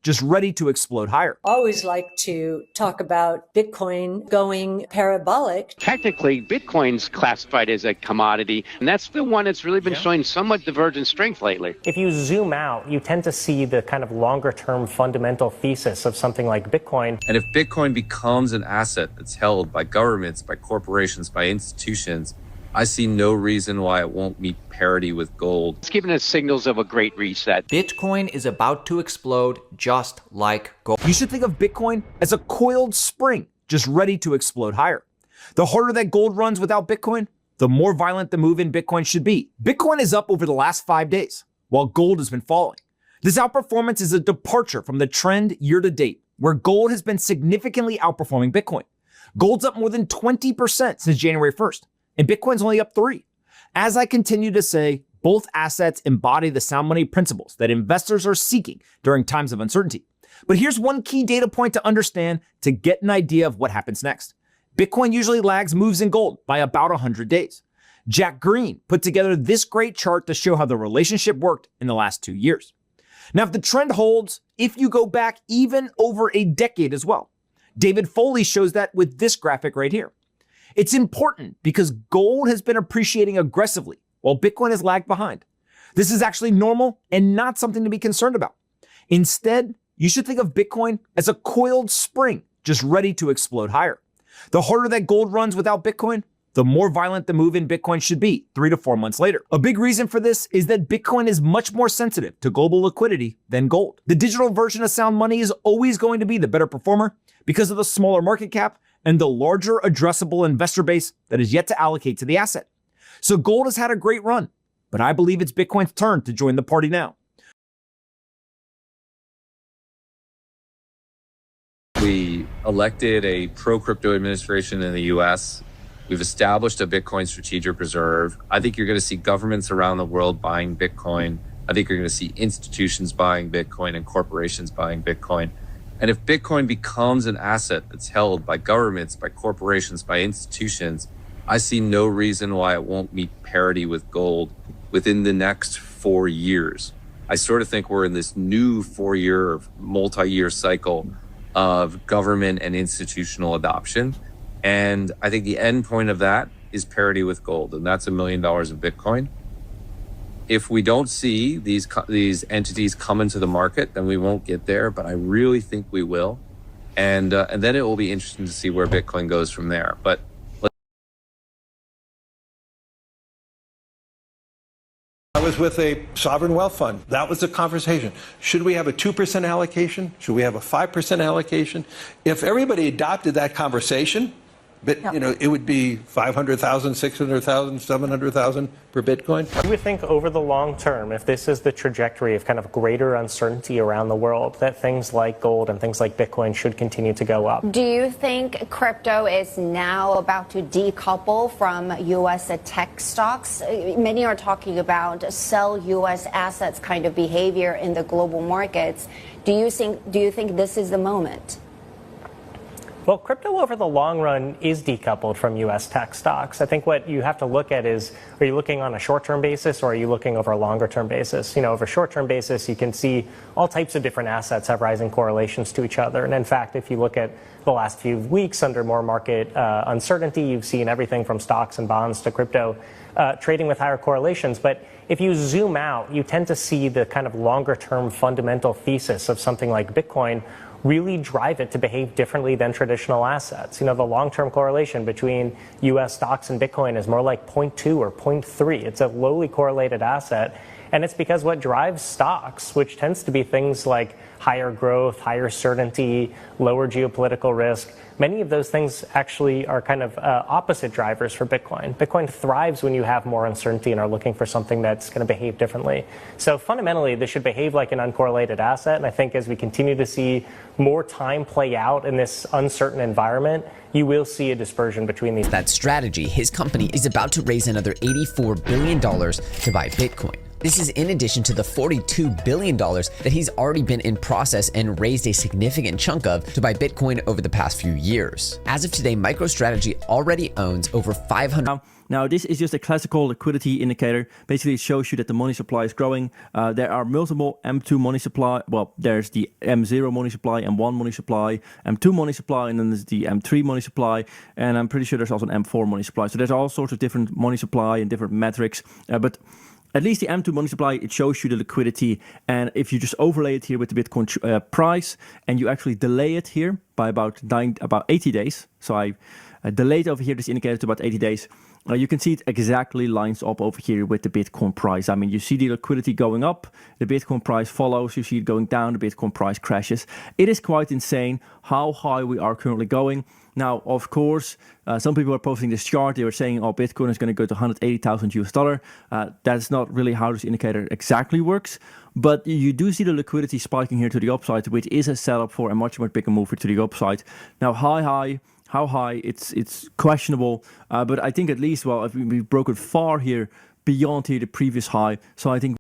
just ready to explode higher. Always like to talk about Bitcoin going parabolic. Technically, Bitcoin's classified as a commodity, and that's the one that's really been showing somewhat divergent strength lately. If you zoom out, you tend to see the kind of longer-term fundamental thesis of something like Bitcoin. And if Bitcoin becomes an asset that's held by governments, by corporations, by institutions, I see no reason why it won't meet parity with gold. It's giving us signals of a great reset. Bitcoin is about to explode just like gold. You should think of Bitcoin as a coiled spring, just ready to explode higher. The harder that gold runs without Bitcoin, the more violent the move in Bitcoin should be. Bitcoin is up over the last 5 days, while gold has been falling. This outperformance is a departure from the trend year to date, where gold has been significantly outperforming Bitcoin. Gold's up more than 20% since January 1st. And Bitcoin's only up 3%. As I continue to say, both assets embody the sound money principles that investors are seeking during times of uncertainty. But here's one key data point to understand to get an idea of what happens next. Bitcoin usually lags moves in gold by about 100 days. Jack Green put together this great chart to show how the relationship worked in the last 2 years. Now, if the trend holds, if you go back even over a decade as well, David Foley shows that with this graphic right here. It's important because gold has been appreciating aggressively while Bitcoin has lagged behind. This is actually normal and not something to be concerned about. Instead, you should think of Bitcoin as a coiled spring, just ready to explode higher. The harder that gold runs without Bitcoin, the more violent the move in Bitcoin should be 3 to 4 months later. A big reason for this is that Bitcoin is much more sensitive to global liquidity than gold. The digital version of sound money is always going to be the better performer because of the smaller market cap and the larger addressable investor base that is yet to allocate to the asset. So gold has had a great run, but I believe it's Bitcoin's turn to join the party now. We elected a pro-crypto administration in the US. We've established a Bitcoin strategic reserve. I think you're going to see governments around the world buying Bitcoin. I think you're going to see institutions buying Bitcoin and corporations buying Bitcoin. And if Bitcoin becomes an asset that's held by governments, by corporations, by institutions, I see no reason why it won't meet parity with gold within the next 4 years. I sort of think we're in this new 4-year, multi-year cycle of government and institutional adoption. And I think the end point of that is parity with gold, and that's $1 million of Bitcoin. If we don't see these entities come into the market, then we won't get there, but I really think we will. And then it will be interesting to see where Bitcoin goes from there. But I was with a sovereign wealth fund. That was the conversation. Should we have a 2% allocation? Should we have a 5% allocation? If everybody adopted that conversation, but it would be 500,000, 600,000, 700,000 per Bitcoin. You would think over the long term, if this is the trajectory of kind of greater uncertainty around the world, that things like gold and things like Bitcoin should continue to go up. Do you think crypto is now about to decouple from U.S. tech stocks? Many are talking about sell U.S. assets kind of behavior in the global markets. Do you think this is the moment? Well, crypto over the long run is decoupled from U.S. tech stocks. I think what you have to look at is, are you looking on a short-term basis or are you looking over a longer-term basis? Over a short-term basis, you can see all types of different assets have rising correlations to each other. And in fact, if you look at the last few weeks under more market uncertainty, you've seen everything from stocks and bonds to crypto trading with higher correlations. But if you zoom out, you tend to see the kind of longer-term fundamental thesis of something like Bitcoin really drive it to behave differently than traditional assets. The long-term correlation between U.S. stocks and Bitcoin is more like 0.2 or 0.3. It's a lowly correlated asset. And it's because what drives stocks, which tends to be things like higher growth, higher certainty, lower geopolitical risk, many of those things actually are kind of opposite drivers for Bitcoin. Bitcoin thrives when you have more uncertainty and are looking for something that's going to behave differently. So fundamentally, this should behave like an uncorrelated asset. And I think as we continue to see more time play out in this uncertain environment, you will see a dispersion between these. That strategy, his company is about to raise another $84 billion to buy Bitcoin. This is in addition to the $42 billion that he's already been in process and raised a significant chunk of to buy Bitcoin over the past few years. As of today, MicroStrategy already owns over 500. Now, this is just a classical liquidity indicator. Basically, it shows you that the money supply is growing. There are multiple M2 money supply. Well, there's the M0 money supply, M1 money supply, M2 money supply, and then there's the M3 money supply. And I'm pretty sure there's also an M4 money supply. So there's all sorts of different money supply and different metrics. But at least the M2 money supply, it shows you the liquidity. And if you just overlay it here with the Bitcoin price, and you actually delay it here by about 80 days. So I delayed over here this indicator to about 80 days. You can see it exactly lines up over here with the Bitcoin price. I mean, you see the liquidity going up, the Bitcoin price follows, you see it going down, the Bitcoin price crashes. It is quite insane how high we are currently going. Now, of course, some people are posting this chart. They were saying, oh, Bitcoin is going to go to 180,000 US dollar. That's not really how this indicator exactly works. But you do see the liquidity spiking here to the upside, which is a setup for a much bigger move to the upside. Now, how high, it's questionable. But I think at least, well, we've broken far here beyond here the previous high. So I think